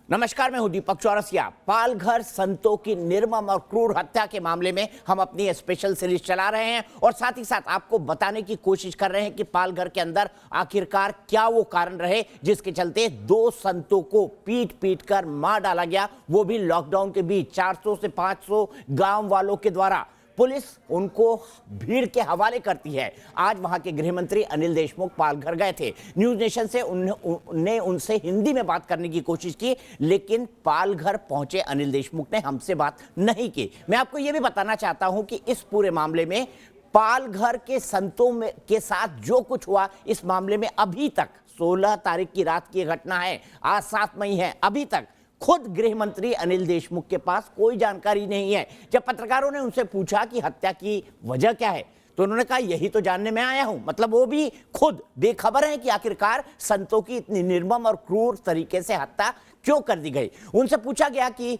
नमस्कार, मैं हूं दीपक चौरसिया। पालघर संतों की निर्मम और क्रूर हत्या के मामले में हम अपनी स्पेशल सीरीज चला रहे हैं और साथ ही साथ आपको बताने की कोशिश कर रहे हैं कि पालघर के अंदर आखिरकार क्या वो कारण रहे जिसके चलते 2 संतों को पीट पीट कर मार डाला गया, वो भी लॉकडाउन के बीच। 400 से 500 गांव वालों के द्वारा पुलिस उनको भीड़ के हवाले करती है। आज वहां के गृह मंत्री अनिल देशमुख पालघर गए थे। न्यूज नेशन से उन्हें उनसे हिंदी में बात करने की कोशिश की, लेकिन पालघर पहुंचे अनिल देशमुख ने हमसे बात नहीं की। मैं आपको यह भी बताना चाहता हूं कि इस पूरे मामले में पालघर के संतों में के साथ जो कुछ हुआ, इस मामले में अभी तक 16 तारीख की रात की घटना है, आज 7 मई है, अभी तक खुद गृह मंत्री अनिल देशमुख के पास कोई जानकारी नहीं है। जब पत्रकारों ने उनसे पूछा कि हत्या की वजह क्या है, तो उन्होंने कहा यही तो जानने में आया हूं। मतलब वो भी खुद बेखबर हैं कि आखिरकार संतों की इतनी निर्मम और क्रूर तरीके से हत्या क्यों कर दी गई। उनसे पूछा गया कि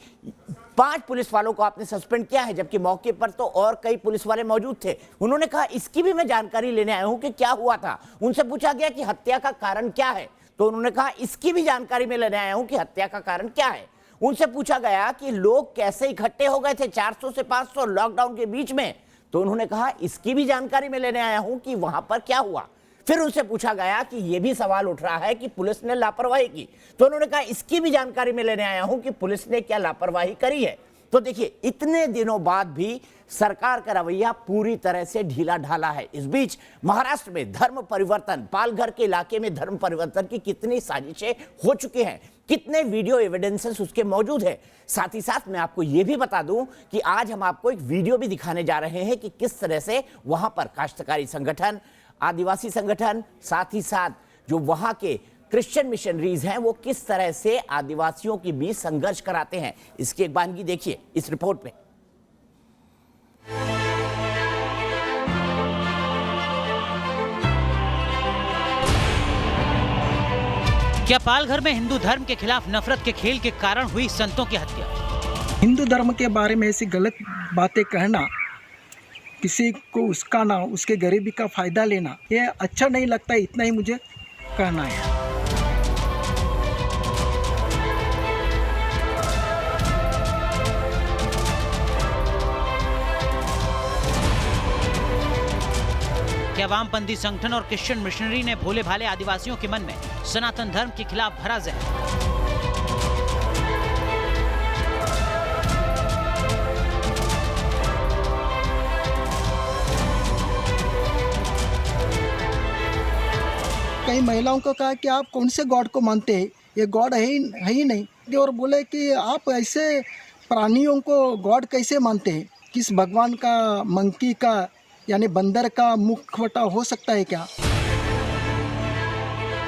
5 पुलिस वालों को आपने सस्पेंड किया है, जबकि मौके पर तो और कई पुलिस वाले मौजूद थे। उन्होंने कहा इसकी भी मैं जानकारी लेने आया हूं कि क्या हुआ था। उनसे पूछा गया कि हत्या का कारण क्या है, तो उन्होंने कहा इसकी भी जानकारी में लेने आया हूं कि हत्या का कारण क्या है। उनसे पूछा गया कि लोग कैसे इकट्ठे हो गए थे 400 से 500 लॉकडाउन के बीच में, तो उन्होंने कहा इसकी भी जानकारी में लेने आया हूं कि वहां पर क्या हुआ। फिर उनसे पूछा गया कि यह भी सवाल उठ रहा है कि पुलिस ने लापरवाही की, तो उन्होंने कहा इसकी भी जानकारी में लेने आया हूं कि पुलिस ने क्या लापरवाही करी है। तो देखिए, इतने दिनों बाद भी सरकार का रवैया पूरी तरह से ढीला ढाला है। इस बीच महाराष्ट्र में धर्म परिवर्तन, पालघर के इलाके में धर्म परिवर्तन की कितनी साजिशें हो चुकी हैं, कितने वीडियो एविडेंसेस उसके मौजूद है। साथ ही साथ मैं आपको यह भी बता दूं कि आज हम आपको एक वीडियो भी दिखाने जा रहे हैं कि किस तरह से वहां पर काश्तकारी संगठन, आदिवासी संगठन, साथ ही साथ जो वहां के क्रिश्चियन मिशनरीज हैं, वो किस तरह से आदिवासियों के बीच संघर्ष कराते हैं। इसकी एक बानगी देखिए इस रिपोर्ट में। क्या पालघर में हिंदू धर्म के खिलाफ नफरत के खेल के कारण हुई संतों की हत्या? हिंदू धर्म के बारे में ऐसी गलत बातें कहना, किसी को उसका ना उसके गरीबी का फायदा लेना, ये अच्छा नहीं लगता। इतना ही मुझे कहना है। क्या वामपंथी संगठन और क्रिश्चियन मिशनरी ने भोले भाले आदिवासियों के मन में सनातन धर्म के खिलाफ भरा जहर? कई महिलाओं को कहा कि आप कौन से गॉड को मानते हैं, ये गॉड है ही नहीं। और बोले कि आप ऐसे प्राणियों को गॉड कैसे मानते हैं, किस भगवान का मंकी का यानी बंदर का मुखवटा हो सकता है क्या?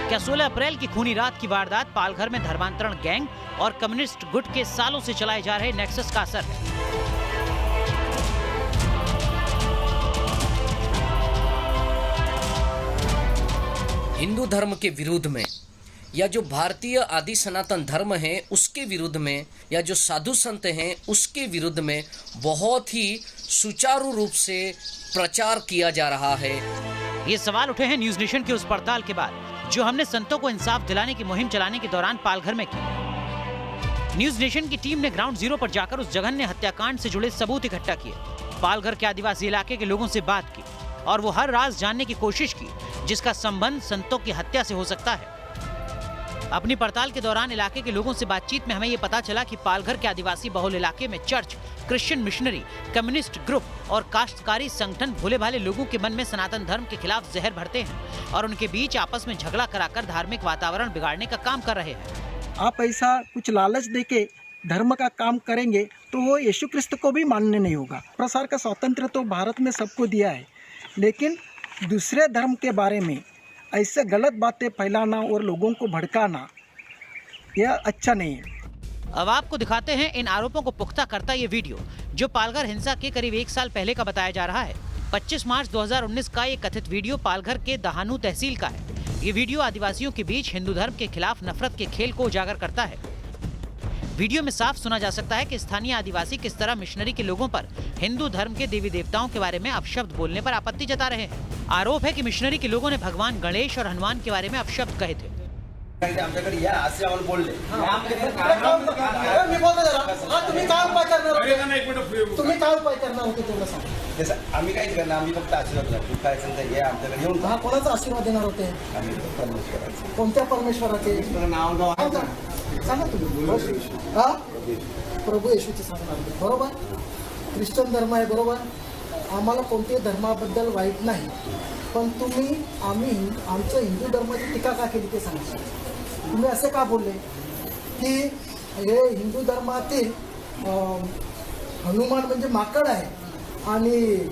क्या 16 अप्रैल की खूनी रात की वारदात पालघर में धर्मांतरण गैंग और कम्युनिस्ट गुट के सालों से चलाए जा रहे नेक्सस का असर है? हिंदू धर्म के विरुद्ध में, या जो भारतीय आदि सनातन धर्म है उसके विरुद्ध में, या जो साधु संत हैं उसके विरुद्ध में बहुत ही सुचारू रूप से प्रचार किया जा रहा है। ये सवाल उठे हैं न्यूज नेशन की उस पड़ताल के बाद जो हमने संतों को इंसाफ दिलाने की मुहिम चलाने के दौरान पालघर में की। न्यूज नेशन की टीम ने ग्राउंड जीरो पर जाकर उस जघन्य हत्याकांड से जुड़े सबूत इकट्ठा किए, पालघर के आदिवासी इलाके के लोगों से बात की और वो हर राज जानने की कोशिश की जिसका संबंध संतों की हत्या से हो सकता है। अपनी पड़ताल के दौरान इलाके के लोगों से बातचीत में हमें ये पता चला कि पालघर के आदिवासी बहुल इलाके में church, Christian missionary, communist group और काश्तकारी संगठन भोले भाले लोगों के मन में सनातन धर्म के खिलाफ जहर भरते हैं और उनके बीच आपस में झगड़ा कराकर धार्मिक वातावरण बिगाड़ने का काम कर रहे हैं। आप ऐसा कुछ लालच देके धर्म का काम करेंगे तो वो यीशु क्रिस्त को भी मानने नहीं होगा। प्रसार का स्वातंत्र तो भारत में सबको दिया है, लेकिन दूसरे धर्म के बारे में ऐसे गलत बातें फैलाना और लोगों को भड़काना, यह अच्छा नहीं है। अब आपको दिखाते हैं इन आरोपों को पुख्ता करता ये वीडियो जो पालघर हिंसा के करीब 1 साल पहले का बताया जा रहा है। 25 मार्च 2019 का ये कथित वीडियो पालघर के दहानू तहसील का है। ये वीडियो आदिवासियों के बीच हिंदू धर्म के खिलाफ नफरत के खेल को उजागर करता है। वीडियो में साफ सुना जा सकता है कि स्थानीय आदिवासी किस तरह मिशनरी के लोगों पर हिंदू धर्म के देवी देवताओं के बारे में अपशब्द बोलने पर आपत्ति जता रहे हैं। आरोप है कि मिशनरी के लोगों ने भगवान गणेश और हनुमान के बारे में अपशब्द कहे थे। आमच्याकडे या असे आम्हाला बोलले. मी बोलतो जरा. हा, तुम्ही काय उपाय करणार होते? तुम्ही काय उपाय करणार होते तेवढं सांगा. तसं आम्ही काहीच करणार, आम्ही फक्त आशीर्वाद लागतो. काय असेल तर या आमच्याकडे येऊन हा, कोणाचा आशीर्वाद देणार होते? आम्ही परमेश्वराचे कोणत्या परमेश्वराचे? नाव नाव सांगा तुम्ही. हा, प्रभू येशूचे सांगणार होते. बरोबर. ख्रिश्चन धर्म आहे, बरोबर. आम्हाला कोणत्याही धर्माबद्दल वाईट नाही, पण आम्ही आमच्या हिंदू धर्माची टीका का केली ते सांगा. तुम्ही असे का बोलले की हे हिंदू धर्मातील हनुमान म्हणजे माकड आहे आणि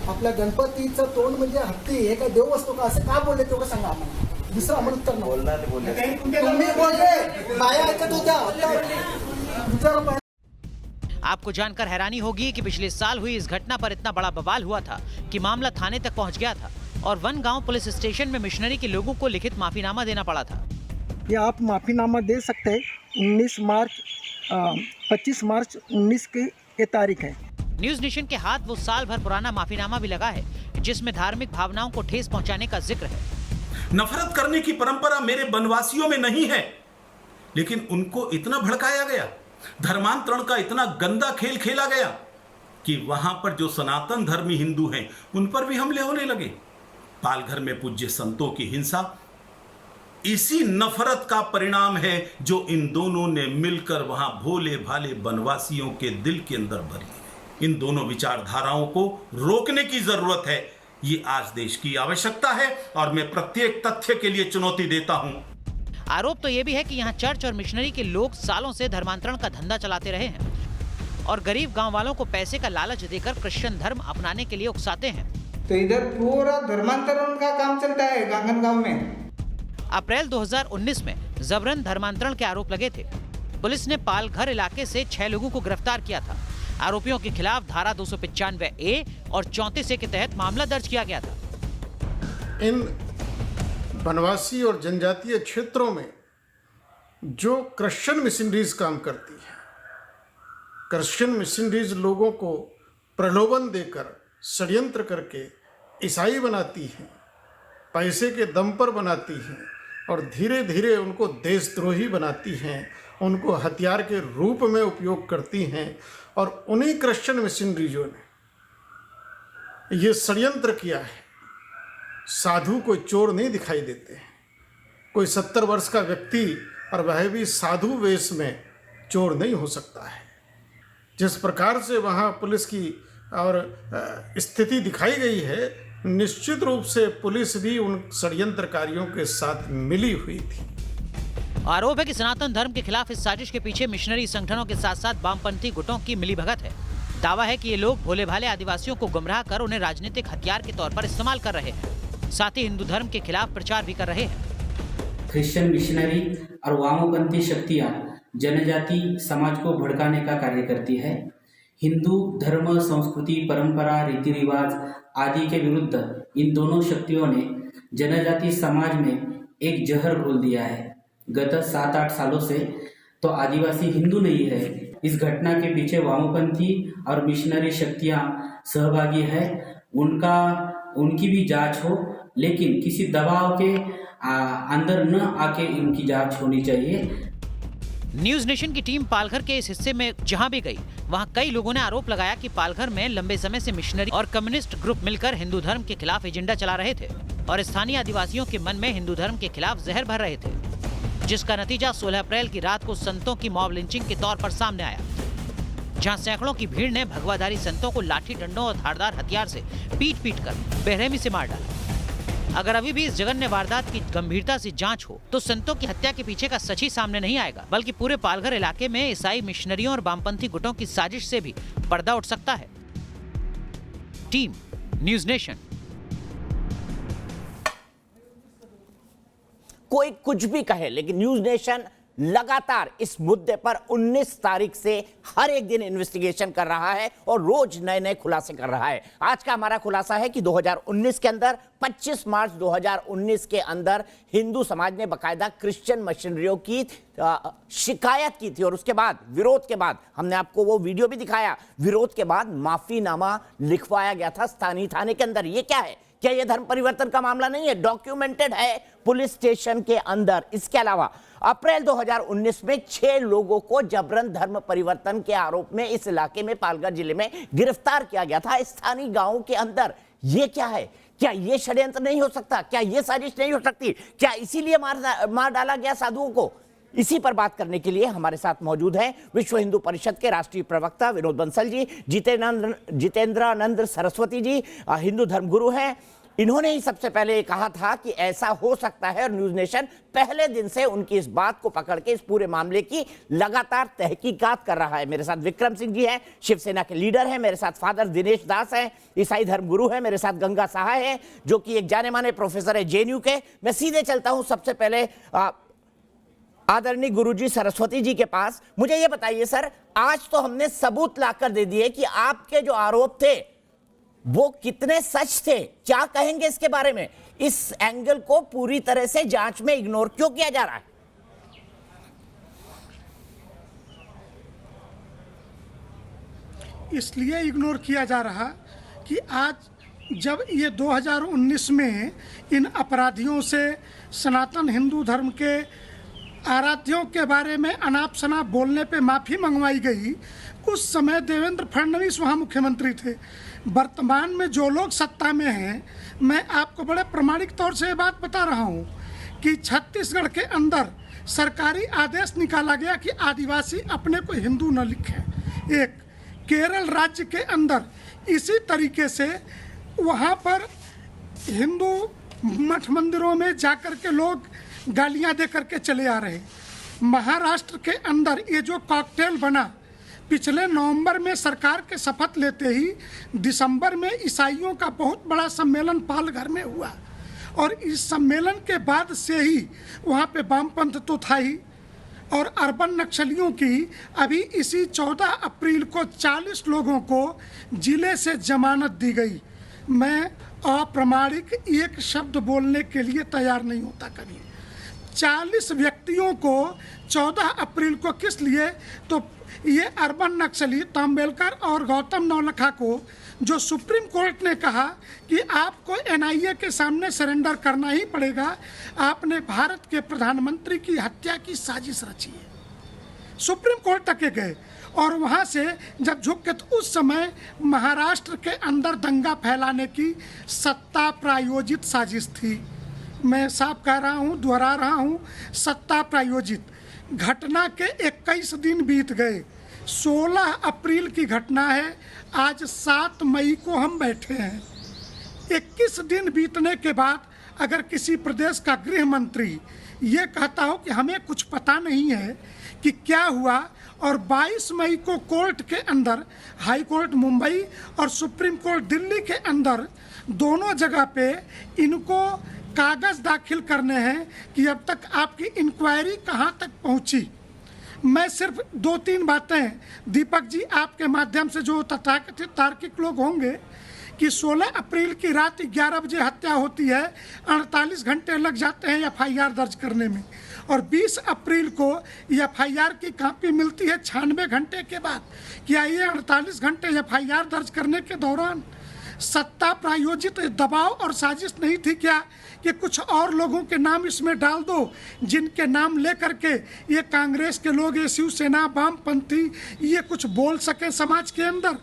आपल्या गणपतीचं तोंड म्हणजे हत्ती, हे काय देव असतो का, असं का बोलले तेवढं सांगा आम्हाला. दुसरं आम्हाला उत्तर नाही. बोलणार बोलले तुम्ही बोलले, बाया ऐकत होत्या. विचारा. आपको जानकर हैरानी होगी कि पिछले साल हुई इस घटना पर इतना बड़ा बवाल हुआ था कि मामला थाने तक पहुंच गया था और वन गांव पुलिस स्टेशन में मिशनरी के लोगों को लिखित माफीनामा देना पड़ा था. ये आप माफ़ीनामा दे सकते हैं. 25 मार्च 19 की ये तारीख है. न्यूज नेशन के हाथ वो साल भर पुराना माफीनामा भी लगा है जिसमें धार्मिक भावनाओं को ठेस पहुंचाने का जिक्र है. नफरत करने की परंपरा मेरे वनवासियों में नहीं है, लेकिन उनको इतना भड़काया गया, धर्मांतरण का इतना गंदा खेल खेला गया कि वहां पर जो सनातन धर्मी हिंदू हैं उन पर भी हमले होने लगे. पालघर में पूज्य संतों की हिंसा इसी नफरत का परिणाम है जो इन दोनों ने मिलकर वहां भोले भाले वनवासियों के दिल के अंदर भरी है. इन दोनों विचारधाराओं को रोकने की जरूरत है. ये आज देश की आवश्यकता है और मैं प्रत्येक तथ्य के लिए चुनौती देता हूं. आरोप तो ये भी है कि यहाँ चर्च और मिशनरी के लोग सालों से धर्मांतरण का धंधा चलाते रहे हैं और गरीब गांव वालों को पैसे का लालच देकर क्रिश्चियन धर्म अपनाने के लिए उकसाते हैं. तो इधर पूरा धर्मांतरण का काम चलता है गांगन गांव में. अप्रैल 2019 में जबरन धर्मांतरण के आरोप लगे थे. पुलिस ने पालघर इलाके से 6 लोगों को गिरफ्तार किया था. आरोपियों के खिलाफ धारा 295A और 34A के तहत मामला दर्ज किया गया था. इन वनवासी और जनजातीय क्षेत्रों में जो क्रिश्चियन मिशनरीज काम करती है, क्रिश्चियन मिशनरीज लोगों को प्रलोभन देकर षड्यंत्र करके ईसाई बनाती हैं, पैसे के दम पर बनाती हैं और धीरे धीरे उनको देशद्रोही बनाती हैं, उनको हथियार के रूप में उपयोग करती हैं. और उन्हीं क्रिश्चियन मिशनरीजों ने ये षड्यंत्र किया है. साधु कोई चोर नहीं दिखाई देते हैं. कोई 70 वर्ष का व्यक्ति और वह भी साधु वेश में चोर नहीं हो सकता है. जिस प्रकार से वहाँ पुलिस की और स्थिति दिखाई गई है, निश्चित रूप से पुलिस भी उन षड्यंत्रकारियों के साथ मिली हुई थी. आरोप है कि सनातन धर्म के खिलाफ इस साजिश के पीछे मिशनरी संगठनों के साथ साथ वामपंथी गुटों की मिलीभगत है. दावा है कि ये लोग भोले भाले आदिवासियों को गुमराह कर उन्हें राजनीतिक हथियार के तौर पर इस्तेमाल कर रहे हैं. साथ ही हिंदू धर्म के खिलाफ प्रचार भी कर रहे हैं. क्रिश्चियन मिशनरी और वामपंथी शक्तियां जनजाति समाज को भड़काने का कार्य करती है. हिंदू धर्म, संस्कृति, परंपरा, रीति रिवाज आदि के विरुद्ध इन दोनों शक्तियों ने जनजाति समाज में एक जहर घोल दिया है. गत 7-8 सालों से तो आदिवासी हिंदू नहीं है. इस घटना के पीछे वामपंथी और मिशनरी शक्तियां सहभागी है. उनकी भी जांच हो, लेकिन किसी दबाव के अंदर न आके इनकी जांच होनी चाहिए. न्यूज नेशन की टीम पालघर के इस हिस्से में जहां भी गई, वहां कई लोगों ने आरोप लगाया कि पालघर में लंबे समय से मिशनरी और कम्युनिस्ट ग्रुप मिलकर हिंदू धर्म के खिलाफ एजेंडा चला रहे थे और स्थानीय आदिवासियों के मन में हिंदू धर्म के खिलाफ जहर भर रहे थे, जिसका नतीजा 16 अप्रैल की रात को संतों की मॉब लिंचिंग के तौर पर सामने आया, जहां सैकड़ों की भीड़ ने भगवाधारी संतों को लाठी डंडों और धारदार हथियार से पीट कर बेरहमी से मार डाला. अगर अभी भी इस जघन्य वारदात की गंभीरता से जांच हो तो संतों की हत्या के पीछे का सच ही सामने नहीं आएगा, बल्कि पूरे पालघर इलाके में ईसाई मिशनरियों और वामपंथी गुटों की साजिश से भी पर्दा उठ सकता है. Team news nation. कोई कुछ भी कहे, लेकिन न्यूज नेशन लगातार इस मुद्दे पर 19 तारीख से हर एक दिन इन्वेस्टिगेशन कर रहा है और रोज नए नए खुलासे कर रहा है. आज का हमारा खुलासा है कि 2019 के अंदर 25 मार्च 2019 के अंदर हिंदू समाज ने बकायदा क्रिश्चियन मिशनरियों की शिकायत की थी और उसके बाद विरोध के बाद हमने आपको वो वीडियो भी दिखाया. विरोध के बाद माफीनामा लिखवाया गया था स्थानीय थाने के अंदर. ये क्या है क्या यह धर्म परिवर्तन का मामला नहीं है? डॉक्यूमेंटेड है पुलिस स्टेशन के अंदर। इसके अलावा अप्रैल 2019 में 6 लोगों को जबरन धर्म परिवर्तन के आरोप में इस इलाके में पालघर जिले में गिरफ्तार किया गया था स्थानीय गांवों के अंदर। यह क्या है? क्या यह षड्यंत्र नहीं हो सकता? क्या यह साजिश नहीं हो सकती? क्या इसीलिए मार डाला गया साधुओं को? इसी पर बात करने के लिए हमारे साथ मौजूद हैं विश्व हिंदू परिषद के राष्ट्रीय प्रवक्ता विनोद बंसल जी, जितेंद्रानंद सरस्वती जी हिंदू धर्मगुरु हैं। इन्होंने ही सबसे पहले कहा था कि ऐसा हो सकता है और न्यूज नेशन पहले दिन से उनकी इस बात को पकड़ के इस पूरे मामले की लगातार तहकीकात कर रहा है। मेरे साथ विक्रम सिंह जी हैं, शिवसेना के लीडर हैं। मेरे साथ फादर दिनेश दास हैं, ईसाई धर्मगुरु हैं। मेरे साथ गंगा सहाय हैं, जो कि एक जाने माने प्रोफेसर है जेएनयू के। मैं सीधे चलता हूं सबसे पहले आदरणीय गुरुजी सरस्वती जी के पास। मुझे ये बताइए सर, आज तो हमने सबूत लाकर दे दिए कि आपके जो आरोप थे वो कितने सच थे। क्या कहेंगे इसके बारे में? इस एंगल को पूरी तरह से जांच में इग्नोर क्यों किया जा रहा है? इसलिए इग्नोर किया जा रहा कि आज जब ये 2019 में इन अपराधियों से सनातन हिंदू धर्म के आराध्यों के बारे में अनाप शनाप बोलने पे माफ़ी मंगवाई गई, उस समय देवेंद्र फडणवीस वहाँ मुख्यमंत्री थे। वर्तमान में जो लोग सत्ता में हैं, मैं आपको बड़े प्रामाणिक तौर से ये बात बता रहा हूँ कि छत्तीसगढ़ के अंदर सरकारी आदेश निकाला गया कि आदिवासी अपने को हिंदू न लिखें। एक केरल राज्य के अंदर इसी तरीके से वहाँ पर हिंदू मठ मंदिरों में जाकर के लोग गालियां दे करके चले आ रहे। महाराष्ट्र के अंदर ये जो कॉकटेल बना, पिछले नवंबर में सरकार के शपथ लेते ही दिसंबर में ईसाइयों का बहुत बड़ा सम्मेलन पालघर में हुआ और इस सम्मेलन के बाद से ही वहाँ पे वामपंथ तो था ही और अर्बन नक्सलियों की अभी इसी 14 अप्रैल को 40 लोगों को जिले से जमानत दी गई। मैं अप्रामाणिक एक शब्द बोलने के लिए तैयार नहीं होता कभी। 40 व्यक्तियों को 14 अप्रैल को किस लिए? तो ये अर्बन नक्सली तांबेलकर और गौतम नवलखा को जो सुप्रीम कोर्ट ने कहा कि आपको एनआईए के सामने सरेंडर करना ही पड़ेगा, आपने भारत के प्रधानमंत्री की हत्या की साजिश रची है। सुप्रीम कोर्ट तक के गए और वहाँ से जब झुक के, तो उस समय महाराष्ट्र के अंदर दंगा फैलाने की सत्ता प्रायोजित साजिश थी। मैं साफ कह रहा हूँ, दोहरा रहा हूँ, सत्ता प्रायोजित। घटना के 21 दिन बीत गए। 16 अप्रैल की घटना है, आज 7 मई को हम बैठे हैं। 21 दिन बीतने के बाद अगर किसी प्रदेश का गृह मंत्री ये कहता हो कि हमें कुछ पता नहीं है कि क्या हुआ, और 22 मई को कोर्ट के अंदर, हाई कोर्ट मुंबई और सुप्रीम कोर्ट दिल्ली के अंदर दोनों जगह पे इनको कागज़ दाखिल करने हैं कि अब तक आपकी इंक्वायरी कहाँ तक पहुँची। मैं सिर्फ 2-3 बातें दीपक जी आपके माध्यम से, जो तथाकथित तार्किक लोग होंगे, कि 16 अप्रैल की रात 11 बजे हत्या होती है, 48 घंटे लग जाते हैं एफआईआर दर्ज करने में, और 20 अप्रैल को एफआईआर की कॉपी मिलती है 96 घंटे के बाद। क्या ये 48 घंटे एफआईआर दर्ज करने के दौरान सत्ता प्रायोजित दबाव और साजिश नहीं थी क्या कि कुछ और लोगों के नाम इसमें डाल दो, जिनके नाम ले करके ये कांग्रेस के लोग, ये शिवसेना, वामपंथी, ये कुछ बोल सके समाज के अंदर?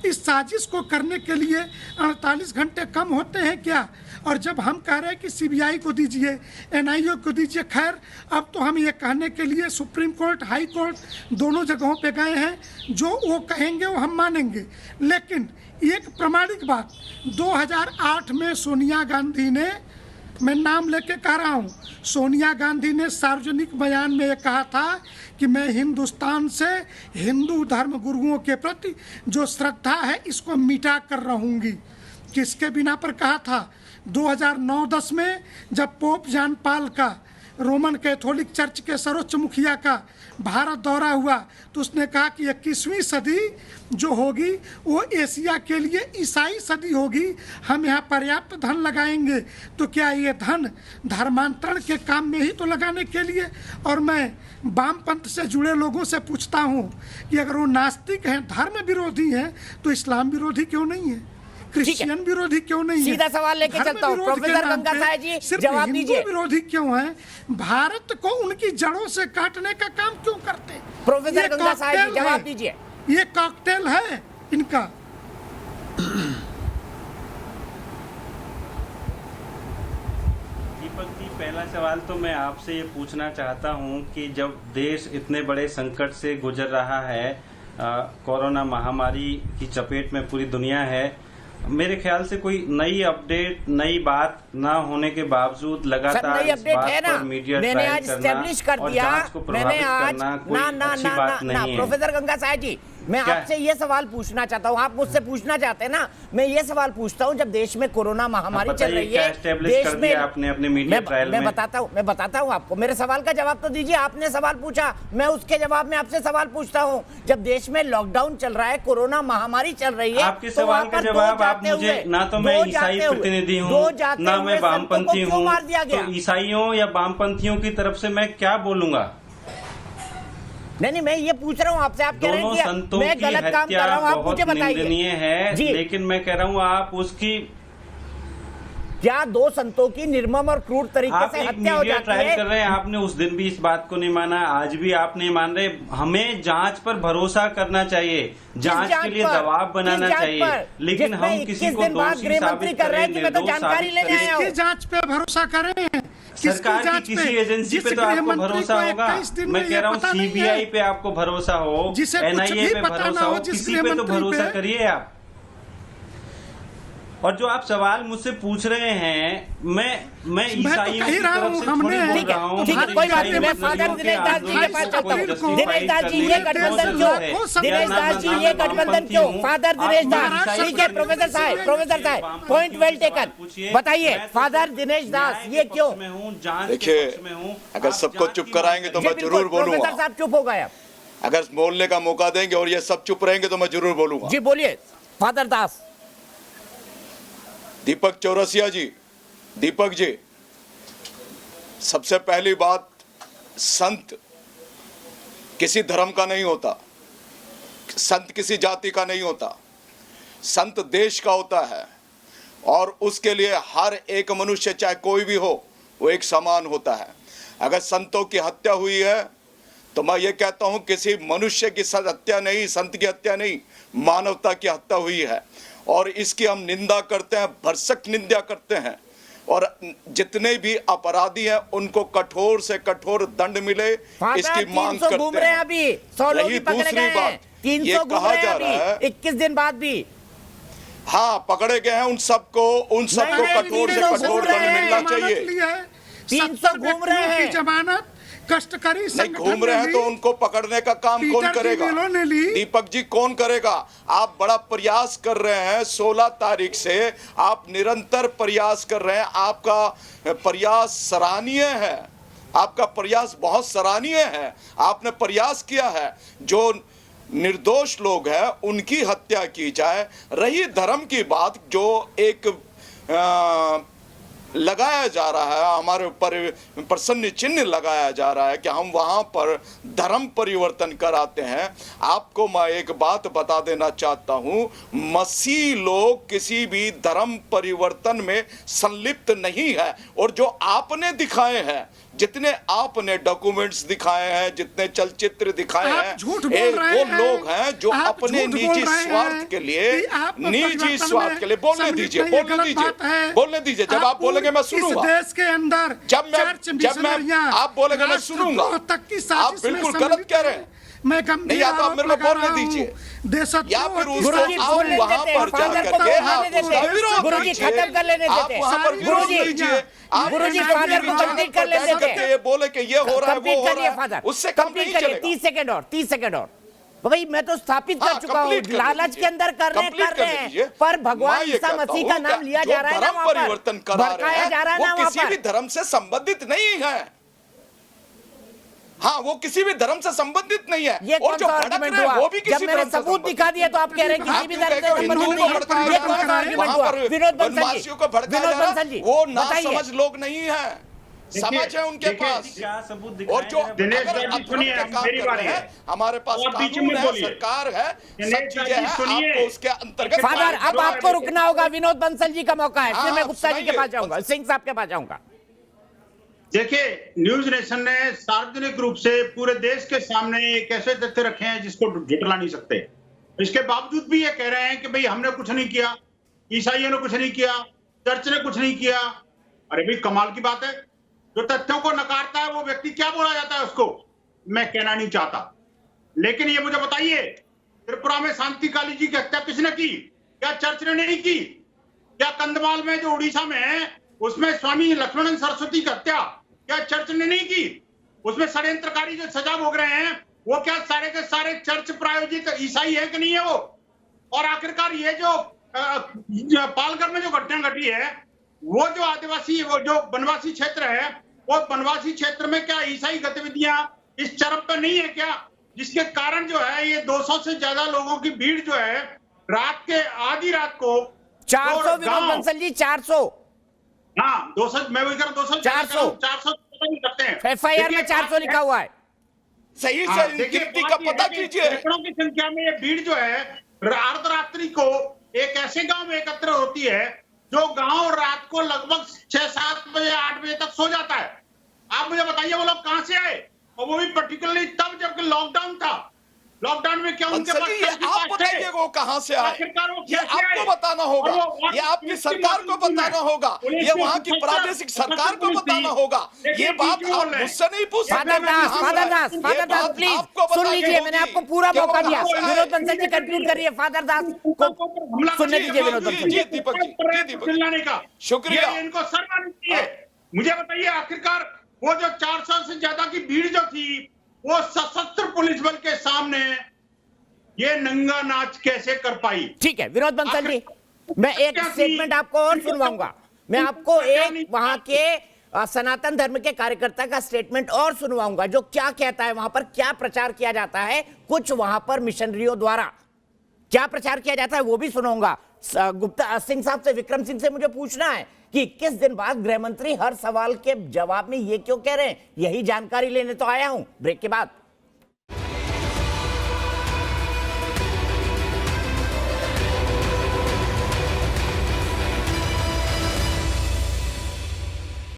इस साजिश को करने के लिए 48 घंटे कम होते हैं क्या? और जब हम कह रहे हैं कि सीबीआई को दीजिए, एनआईए को दीजिए, खैर अब तो हम ये कहने के लिए सुप्रीम कोर्ट, हाई कोर्ट दोनों जगहों पे गए हैं, जो वो कहेंगे वो हम मानेंगे। लेकिन एक प्रामाणिक बात, 2008 में सोनिया गांधी ने, मैं नाम लेके कह रहा हूँ, सोनिया गांधी ने सार्वजनिक बयान में ये कहा था कि मैं हिंदुस्तान से हिंदू धर्म गुरुओं के प्रति जो श्रद्धा है इसको मिटा कर रहूँगी। किसके बिना पर कहा था? 2009-10 में जब पोप जॉन पॉल का, रोमन कैथोलिक चर्च के सर्वोच्च मुखिया का भारत दौरा हुआ, तो उसने कहा कि 21वीं सदी जो होगी वो एशिया के लिए ईसाई सदी होगी, हम यहाँ पर्याप्त धन लगाएंगे। तो क्या ये धन धर्मांतरण के काम में ही तो लगाने के लिए? और मैं वामपंथ से जुड़े लोगों से पूछता हूँ कि अगर वो नास्तिक हैं, धर्म विरोधी हैं, तो इस्लाम विरोधी क्यों नहीं है? क्रिश्चियन विरोधी क्यों नहीं है? सीधा सवाल लेके धर्म चलता हूं। विरोध के प्रोफेसर नाम गंगा पे साय जी, सिर्फ जवाब हिंदू दीजिए। विरोधी क्यों है? भारत को उनकी जड़ों से काटने का काम क्यों करते? प्रोफेसर ये गंगा साय जी, कॉकटेल जवाब है। दीजिए। ये कॉकटेल है इनका। दीपक जी, पहला सवाल तो मैं आपसे ये पूछना चाहता हूँ कि जब देश इतने बड़े संकट से गुजर रहा है, कोरोना महामारी की चपेट में पूरी दुनिया है, मेरे ख्याल से कोई नई अपडेट, नई बात ना होने के बावजूद लगातार नई इस अपडेट बात है ना, पर मीडिया मैंने ट्रायल आज करना एस्टेब्लिश कर और दिया, जांच को प्रभावित मैंने आज करना कोई अच्छी बात नहीं है। प्रोफेसर गंगा साय जी, मैं क्या? आपसे ये सवाल पूछना चाहता हूँ, आप मुझसे पूछना चाहते हैं ना, मैं ये सवाल पूछता हूँ, जब देश में कोरोना महामारी चल रही है, देश में आपने अपने मीडिया ट्रायल में। मैं बताता हूँ आपको, मेरे सवाल का जवाब तो दीजिए। आपने सवाल पूछा, मैं उसके जवाब में आपसे सवाल पूछता हूँ। जब देश में लॉकडाउन चल रहा है, कोरोना महामारी चल रही है, आपके सवाल का जवाब आप मुझे, ना तो मैं ईसाई प्रतिनिधि हूँ ना मैं वामपंथी हूँ, तो ईसाइयों या वामपंथियों की तरफ से मैं क्या बोलूंगा? नहीं, मैं ये पूछ रहा हूँ आपसे, आप कह रहे दोनों हैं संतों कि मैं की गलत काम कर रहा हूँ, आप बहुत मुझे बताइए। निंदनीय है, लेकिन मैं कह रहा हूँ आप उसकी, क्या दो संतों की निर्मम और क्रूर तरीके से हत्या हो जाती ट्रायल है? कर रहे हैं, आपने उस दिन भी इस बात को नहीं माना, आज भी आप नहीं मान रहे। हमें जांच पर भरोसा करना चाहिए, जांच के लिए दबाव बनाना चाहिए, लेकिन हम किसी को दोषी साबित करें, निर्दोष साबित करें। जांच पे भरोसा करें? सरकार की किसी एजेंसी पे तो आपको भरोसा होगा। मैं कह रहा हूँ सीबीआई पे आपको भरोसा हो, एनआईए पे भरोसा हो, किसी पे तो भरोसा करिए आप। और जो आप सवाल मुझसे पूछ रहे हैं, मैं ईसाइयों की तरफ से थोड़ी बोल रहा हूँ। कोई बात नहीं, मैं फादर दिनेश दास जी के पास चलता हूँ। दिनेश दास जी, ये गठबंधन क्यों? दिनेश दास जी, ये गठबंधन क्यों? फादर दिनेश दास, ठीक है प्रोफेसर साहब, पॉइंट वेल टेकन। बताइए फादर दिनेश दास, ये क्यों? देखिए, अगर सबको चुप कराएंगे तो मैं जरूर बोलूंगा। प्रोफेसर साहब चुप हो गए, अगर बोलने का मौका देंगे और ये सब चुप रहेंगे तो मैं जरूर बोलूंगा। जी बोलिए फादर दास। दीपक चौरसिया जी, दीपक जी, सबसे पहली बात, संत किसी धर्म का नहीं होता, संत किसी जाति का नहीं होता, संत देश का होता है, और उसके लिए हर एक मनुष्य चाहे कोई भी हो वो एक समान होता है। अगर संतों की हत्या हुई है तो मैं ये कहता हूं किसी मनुष्य की हत्या नहीं, संत की हत्या नहीं, मानवता की हत्या हुई है, और इसकी हम निंदा करते हैं, भरसक निंदा करते हैं, और जितने भी अपराधी हैं उनको कठोर से कठोर दंड मिले इसकी मांग करते हैं। अभी 100 लोग रही पकड़े दूसरी गए, बात, 300 ये कहा जा अभी, रहा है 21 दिन बाद भी। हाँ, पकड़े गए हैं, उन सबको कठोर से कठोर दंड मिलना चाहिए। 300 घूम रहे हैं, जमानत कष्टकारी नहीं घूम रहे हैं तो उनको पकड़ने का काम कौन करेगा? दीपक जी, कौन करेगा? आप बड़ा प्रयास कर रहे हैं, 16 तारीख से आप निरंतर प्रयास कर रहे हैं, आपका प्रयास सराहनीय है, आपका प्रयास बहुत सराहनीय है। आपने प्रयास किया है जो निर्दोष लोग हैं उनकी हत्या की जाए। रही धर्म की बात, जो एक लगाया जा रहा है, हमारे ऊपर प्रसन्न चिन्ह लगाया जा रहा है कि हम वहां पर धर्म परिवर्तन कराते हैं। आपको मैं एक बात बता देना चाहता हूं, मसीह लोग किसी भी धर्म परिवर्तन में संलिप्त नहीं है, और जो आपने दिखाए हैं, जितने आपने डॉक्यूमेंट्स दिखाए हैं, जितने चलचित्र दिखाए हैं, वो लोग हैं जो अपने निजी स्वार्थ के लिए, निजी स्वार्थ के लिए, बोलने दीजिए, जब आप बोलेंगे मैं सुनूंगा। देश के अंदर जब मैं आप बोलेंगे मैं सुनूंगा। आप बिल्कुल गलत कह रहे हैं, नहीं आता, आप मेरे को बोलने दीजिए, या फिर उसको आप वहां पर जाकर गुरुजी खत्म कर लेने देते, गुरुजी फादर को कंप्लीट कर लेने देते, ये बोले कि ये हो रहा है, वो हो रहा है, उससे कम नहीं चलेगा। 30 सेकंड और भाई, मैं तो स्थापित कर चुका हूँ, लालच के अंदर कर रहे हैं, पर भगवान ईसा मसीह का नाम लिया जा रहा है, धर्म परिवर्तन करा रहे हैं, वो किसी भी धर्म से संबंधित नहीं है। हाँ, वो किसी भी धर्म से संबंधित नहीं है। ये और जो भड़क रहे हैं वो भी किसी धर्म से सबूत दिखा दिया तो आप कह रहे हैं किसी भी धर्म से संबंधित नहीं है। ये कौन सा आर्गुमेंट हुआ? विनोद बंसल जी, वो ना समझ लोग नहीं है। समझ है उनके पास। क्या सबूत और दिखाएं जो जरा? दिनेश अगर जी, अधर्म सुनिए, के काम मेरी कर बारी रहे है। हैं, हमारे पास आप बीच कानून में है, बोलिए। सरकार है, दिनेश सब चीजें जी, हैं, सुनिए। आपको उसके अंतर्गत फादर, अब आपको रुकना होगा। विनोद बंसल जी का मौका है, फिर हाँ, मैं गुप्ता जी के सुनाइए। पास जाऊंगा, सिंह साहब के पास जाऊंगा। देखिए, न्यूज नेशन ने सार्वजनिक रूप से पूरे देश के सामने एक ऐसे तथ्य रखे हैं जिसको झुटला नहीं सकते। इसके बावजूद भी ये कह रहे हैं कि भाई हमने कुछ नहीं किया, ईसाइयों ने कुछ नहीं किया, चर्च ने कुछ नहीं किया। अरे भाई, कमाल की बात है। जो तथ्यों को नकारता है वो व्यक्ति क्या बोला जाता है उसको, मैं कहना नहीं चाहता। लेकिन ये मुझे बताइए, त्रिपुरा में शांति काली जी की हत्या किसने की? क्या चर्च ने नहीं की? क्या कंधमाल में जो उड़ीसा में है उसमें स्वामी लक्ष्मण सरस्वती की हत्या क्या चर्च ने नहीं की? उसमें षड्यंत्रकारी जो सजा भोग रहे हैं वो क्या सारे के सारे चर्च प्रायोजित ईसाई है कि नहीं है वो? और आखिरकार ये जो पालघर में जो घटना घटी है, वो जो आदिवासी, वो जो वनवासी क्षेत्र है, वो वनवासी क्षेत्र में क्या ईसाई गतिविधियां इस चरम पर नहीं है क्या, जिसके कारण जो है ये 200 से ज्यादा लोगों की भीड़ जो है रात के आधी रात को 400 विनोद बंसल जी, 400। हाँ, 200, मैं वही कर 200 400 करते हैं। FIR में 400 लिखा हुआ है। सही हाँ, से देखिए, गिनती बात का ये पता है कि कीजिए। सैकड़ों की संख्या में ये भीड़ जो है अर्धरात्रि को एक ऐसे गांव में एकत्र होती है जो गांव रात को लगभग 6-7 बजे 8 बजे तक सो जाता है। आप मुझे बताइए वो लोग कहां से आए, और वो भी पर्टिकुलरली तब जबकि लॉकडाउन था। लॉकडाउन में क्या उनके पास ये आप बताइए वो कहां से आए, ये आपको बताना होगा, ये आपकी सरकार को बताना होगा, ये वहां की प्रादेशिक सरकार को बताना होगा। ये बात आप मुझसे नहीं पूछ सकते। फादर दास प्लीज सुन लीजिए, मैंने आपको पूरा मौका दिया। विनोद बंसल जी कंक्लूड करिए, फादर दास को सुनने दीजिए। विनोद बंसल जी, दीपक जी, चिल्लाने का शुक्रिया। इनको शर्म आनी चाहिए। मुझे बताइए, आखिरकार वो जो 400 से ज्यादा की भीड़ जो थी वो सशस्त्र पुलिस बल के सामने ये नंगा नाच कैसे कर पाई? ठीक है विनोद बंसल जी, मैं एक स्टेटमेंट आपको और सुनवाऊंगा। मैं आपको एक वहां के सनातन धर्म के कार्यकर्ता का स्टेटमेंट और सुनवाऊंगा, जो क्या कहता है, वहां पर क्या प्रचार किया जाता है, कुछ वहां पर मिशनरियों द्वारा क्या प्रचार किया जाता है वो भी सुनाऊंगा। गुप्ता सिंह साहब से, विक्रम सिंह से मुझे पूछना है कि 21 दिन बाद गृह मंत्री हर सवाल के जवाब में ये क्यों कह रहे हैं, यही जानकारी लेने तो आया हूं ब्रेक के बाद।